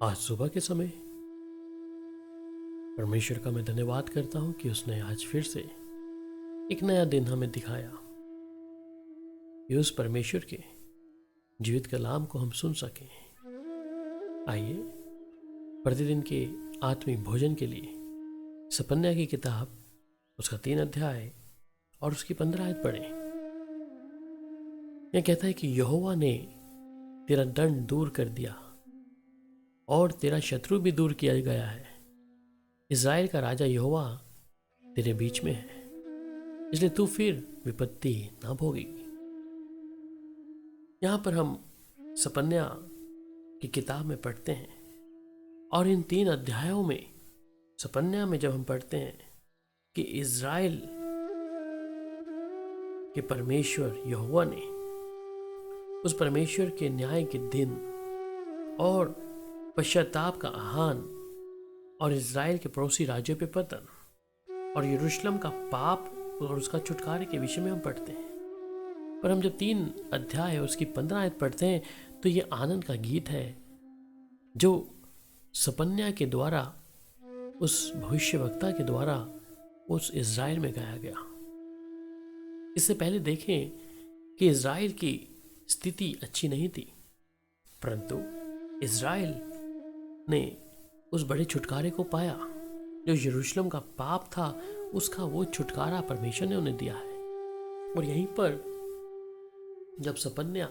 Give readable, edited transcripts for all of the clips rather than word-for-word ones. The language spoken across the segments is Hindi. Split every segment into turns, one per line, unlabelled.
आज सुबह के समय परमेश्वर का मैं धन्यवाद करता हूं कि उसने आज फिर से एक नया दिन हमें दिखाया कि उस परमेश्वर के जीवित कलाम को हम सुन सकें। आइए प्रतिदिन के आत्मिक भोजन के लिए सपन्या की किताब उसका 3 अध्याय और उसकी 15 आयत पढ़ें। यह कहता है कि यहोवा ने तेरा दंड दूर कर दिया और तेरा शत्रु भी दूर किया गया है। इज़राइल का राजा यहोवा तेरे बीच में है, इसलिए तू फिर विपत्ति ना भोगेगी। यहाँ पर हम सपन्या की किताब में पढ़ते हैं और इन 3 अध्यायों में सपन्या में जब हम पढ़ते हैं कि इज़राइल के परमेश्वर यहोवा ने उस परमेश्वर के न्याय के दिन और पश्चाताप का आह्वान और इज़राइल के पड़ोसी राज्यों पे पतन और यरूशलेम का पाप और उसका छुटकारे के विषय में हम पढ़ते हैं। पर हम जब 3 अध्याय उसकी 15 आयत पढ़ते हैं तो ये आनंद का गीत है जो सपन्या के द्वारा, उस भविष्यवक्ता के द्वारा उस इज़राइल में गाया गया। इससे पहले देखें कि इज़राइल की स्थिति अच्छी नहीं थी, परंतु इज़राइल ने उस बड़े छुटकारे को पाया जो यरूशलेम का पाप था। उसका वो छुटकारा परमेश्वर ने उन्हें दिया है। और यहीं पर जब सपन्या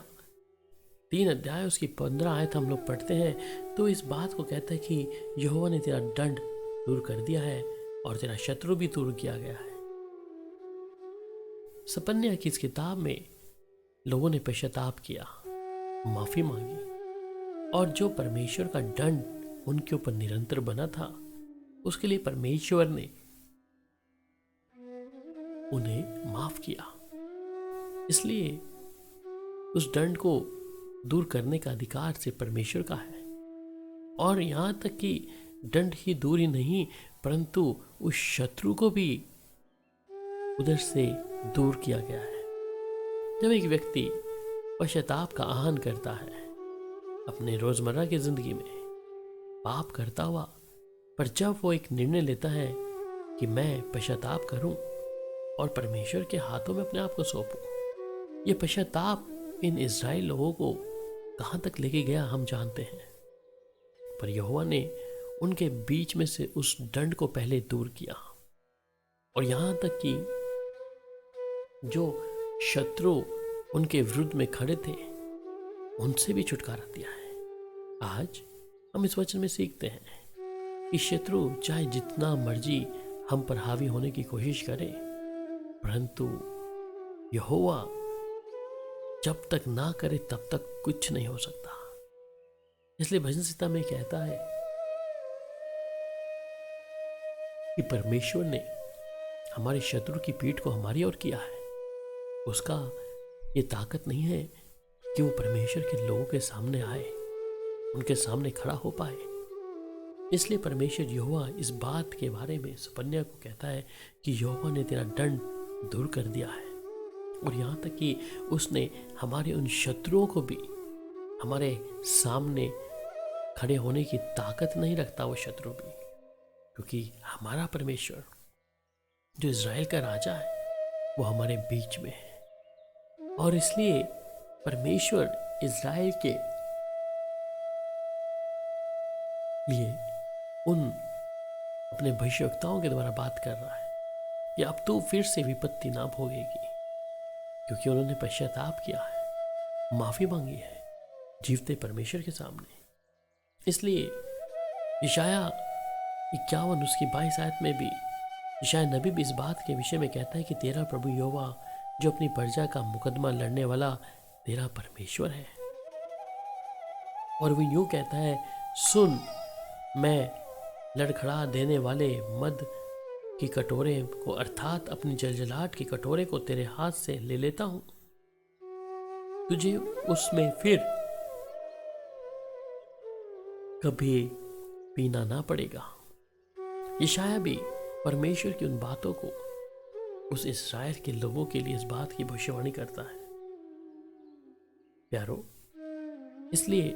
3 अध्याय उसकी 15 आयत हम लोग पढ़ते हैं तो इस बात को कहता है कि यहोवा ने तेरा दंड दूर कर दिया है और तेरा शत्रु भी दूर किया गया है। सपन्या की इस किताब में लोगों ने पश्चाताप किया, माफी मांगी और जो परमेश्वर का दंड उनके ऊपर निरंतर बना था उसके लिए परमेश्वर ने उन्हें माफ किया। इसलिए उस दंड को दूर करने का अधिकार सिर्फ परमेश्वर का है। और यहां तक कि दंड ही दूर ही नहीं परंतु उस शत्रु को भी उधर से दूर किया गया है। जब एक व्यक्ति पश्चाताप का आह्वान करता है अपने रोजमर्रा की जिंदगी में पाप करता हुआ, पर जब वो एक निर्णय लेता है कि मैं पश्चाताप करूं और परमेश्वर के हाथों में अपने आप को सौंपूं, ये पश्चाताप इन इज़राइल लोगों को कहां तक लेके गया हम जानते हैं। पर यहोवा ने उनके बीच में से उस दंड को पहले दूर किया और यहां तक कि जो शत्रु उनके विरुद्ध में खड़े थे उनसे भी छुटकारा दिया है। आज हम इस वचन में सीखते हैं कि शत्रु चाहे जितना मर्जी हम पर हावी होने की कोशिश करे, परंतु यहोवा जब तक ना करे तब तक कुछ नहीं हो सकता। इसलिए भजन संहिता में कहता है कि परमेश्वर ने हमारे शत्रु की पीठ को हमारी ओर किया है। उसका ये ताकत नहीं है कि वो परमेश्वर के लोगों के सामने आए, उनके सामने खड़ा हो पाए। इसलिए परमेश्वर यहोवा इस बात के बारे में सपन्या को कहता है कि यहोवा ने तेरा दंड दूर कर दिया है। और यहाँ तक कि उसने हमारे उन शत्रुओं को भी हमारे सामने खड़े होने की ताकत नहीं रखता वो शत्रु भी, क्योंकि हमारा परमेश्वर जो इज़राइल का राजा है वो हमारे बीच में है। और इसलिए परमेश्वर इज़राइल के लिए उन अपने भविष्यवक्ताओं के द्वारा बात कर रहा है कि अब तो फिर से विपत्ति ना भोगेगी, क्योंकि उन्होंने पश्चाताप किया है, माफी मांगी है जीवते परमेश्वर के सामने। इसलिए यशाया 51 उसकी 22 आयत में भी यशाया नबी भी इस बात के विषय में कहता है कि तेरा प्रभु यहोवा जो अपनी प्रजा का मुकदमा लड़ने वाला तेरा परमेश्वर है। और वो यूं कहता है, सुन, मैं लड़खड़ा देने वाले मद की कटोरे को अर्थात अपनी जलजलाहट के कटोरे को तेरे हाथ से ले लेता हूं, तुझे उसमें फिर कभी पीना ना पड़ेगा। यशाया भी परमेश्वर की उन बातों को उस इस्राएल के लोगों के लिए इस बात की भविष्यवाणी करता है। प्यारो, इसलिए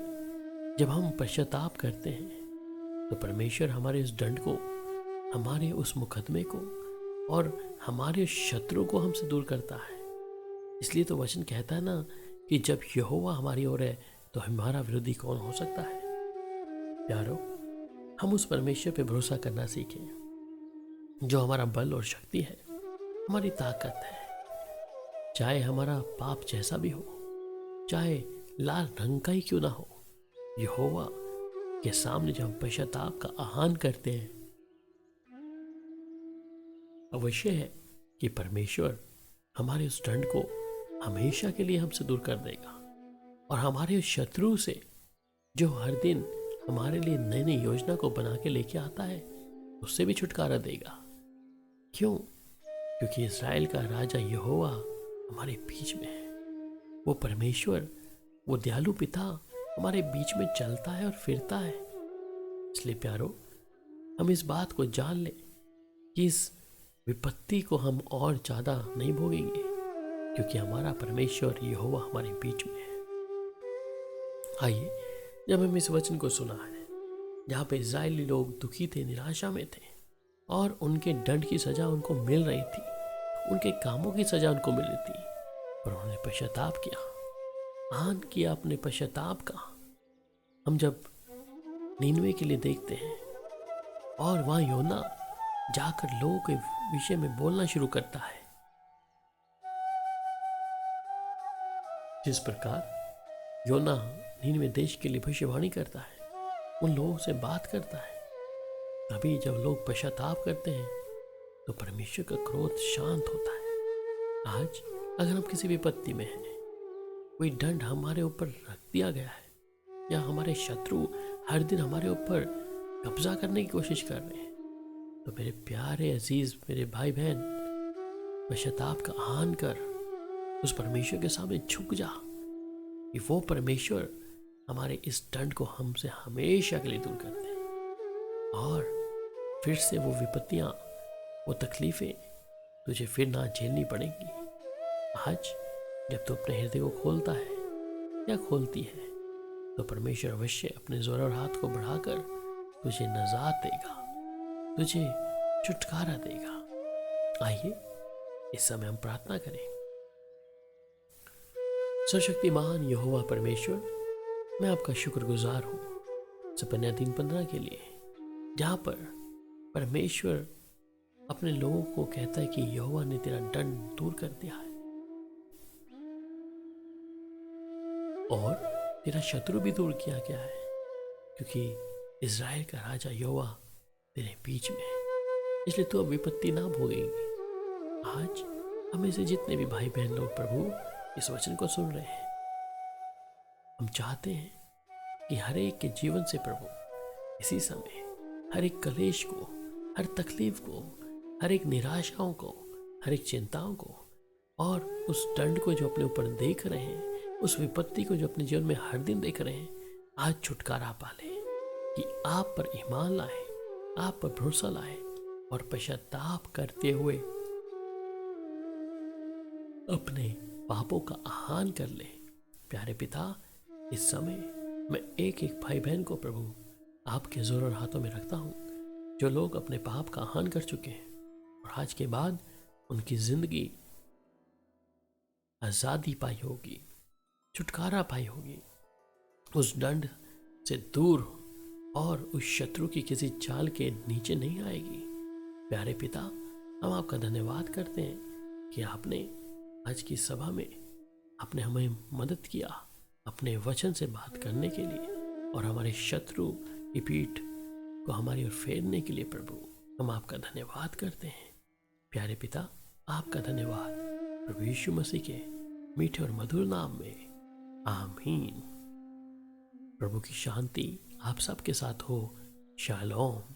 जब हम पश्चाताप करते हैं तो परमेश्वर हमारे उस दंड को, हमारे उस मुकदमे को और हमारे उस शत्रु को हमसे दूर करता है। इसलिए तो वचन कहता है ना कि जब यहोवा हमारी ओर है तो हमारा विरोधी कौन हो सकता है। प्यारो, हम उस परमेश्वर पे भरोसा करना सीखें जो हमारा बल और शक्ति है, हमारी ताकत है। चाहे हमारा पाप जैसा भी हो, चाहे लाल रंग का ही क्यों ना हो, यहोवा के सामने जब हम पश्चाताप का आह्वान करते हैं, अवश्य है कि परमेश्वर हमारे उस दंड को हमेशा के लिए हमसे दूर कर देगा और हमारे उस शत्रु से, जो हर दिन हमारे लिए नई नई योजना को बना के लेके आता है, उससे भी छुटकारा देगा। क्यों? क्योंकि इस्राएल का राजा यहोवा हमारे बीच में है। वो परमेश्वर, वो दयालु पिता हमारे बीच में चलता है और फिरता है। इसलिए प्यारो, हम इस बात को जान लें कि इस विपत्ति को हम और ज्यादा नहीं भोगेंगे, क्योंकि हमारा परमेश्वर यहोवा हमारे बीच में है। आइए, जब हम इस वचन को सुना है जहाँ पे इज़राइली लोग दुखी थे, निराशा में थे और उनके दंड की सजा उनको मिल रही थी, उनके कामों की सजा उनको मिल रही थी, पर उन्होंने पश्चाताप किया, आन किया अपने पश्चाताप का। हम जब नीनवे के लिए देखते हैं और वहां योना जाकर लोगों के विषय में बोलना शुरू करता है, जिस प्रकार योना नीनवे देश के लिए भविष्यवाणी करता है, उन लोगों से बात करता है, तभी जब लोग पश्चाताप करते हैं तो परमेश्वर का क्रोध शांत होता है। आज अगर हम किसी विपत्ति में हैं, कोई दंड हमारे ऊपर रख दिया गया है या हमारे शत्रु हर दिन हमारे ऊपर कब्जा करने की कोशिश कर रहे हैं, तो मेरे प्यारे अजीज, मेरे भाई बहन, पश्चाताप का आह्वान कर उस परमेश्वर के सामने झुक जा कि वो परमेश्वर हमारे इस दंड को हमसे हमेशा के लिए दूर कर दे और फिर से वो विपत्तियां, वो तकलीफें तुझे फिर ना झेलनी पड़ेंगी। आज जब तू अपने हृदय को खोलता है या खोलती है, तो परमेश्वर अवश्य अपने जोर और हाथ को बढ़ाकर तुझे नजात देगा, तुझे छुटकारा देगा। आइए, इस समय हम प्रार्थना करें। सर्वशक्तिमान यहोवा परमेश्वर, मैं आपका शुक्रगुजार हूँ सपन्या 3:15 के लिए, जहाँ पर परमेश्वर अपने लोगों को कहता है कि यहोवा ने तेरा दंड दूर कर दिया है और तेरा शत्रु भी दूर किया गया है, क्योंकि इज़राइल का राजा यहोवा तेरे बीच में है। इसलिए तू अब विपत्ति ना भोगेगी। आज हमें से जितने भी भाई बहन लोग प्रभु इस वचन को सुन रहे हैं, हम चाहते हैं कि हर एक के जीवन से प्रभु इसी समय हर एक कलेश को, हर तकलीफ को, हर एक निराशाओं को, हर एक चिंताओं को और उस दंड को जो अपने ऊपर देख रहे हैं, उस विपत्ति को जो अपने जीवन में हर दिन देख रहे हैं, आज छुटकारा पाले कि आप पर ईमान लाए, आप पर भरोसा लाए और पश्चाताप करते हुए अपने पापों का आह्वान कर ले। प्यारे पिता, इस समय मैं एक एक भाई बहन को प्रभु आपके जोर और हाथों में रखता हूँ, जो लोग अपने पाप का आह्वान कर चुके हैं और आज के बाद उनकी जिंदगी आजादी पाई होगी, छुटकारा पाई होगी, उस दंड से दूर और उस शत्रु की किसी चाल के नीचे नहीं आएगी। प्यारे पिता, हम आपका धन्यवाद करते हैं कि आपने आज की सभा में आपने हमें मदद किया अपने वचन से बात करने के लिए और हमारे शत्रु की पीठ को हमारी ओर फेरने के लिए। प्रभु, हम आपका धन्यवाद करते हैं। प्यारे पिता, आपका धन्यवाद प्रभु यीशु मसीह के मीठे और मधुर नाम में, आमीन। प्रभु की शांति आप सबके साथ हो। शालोम।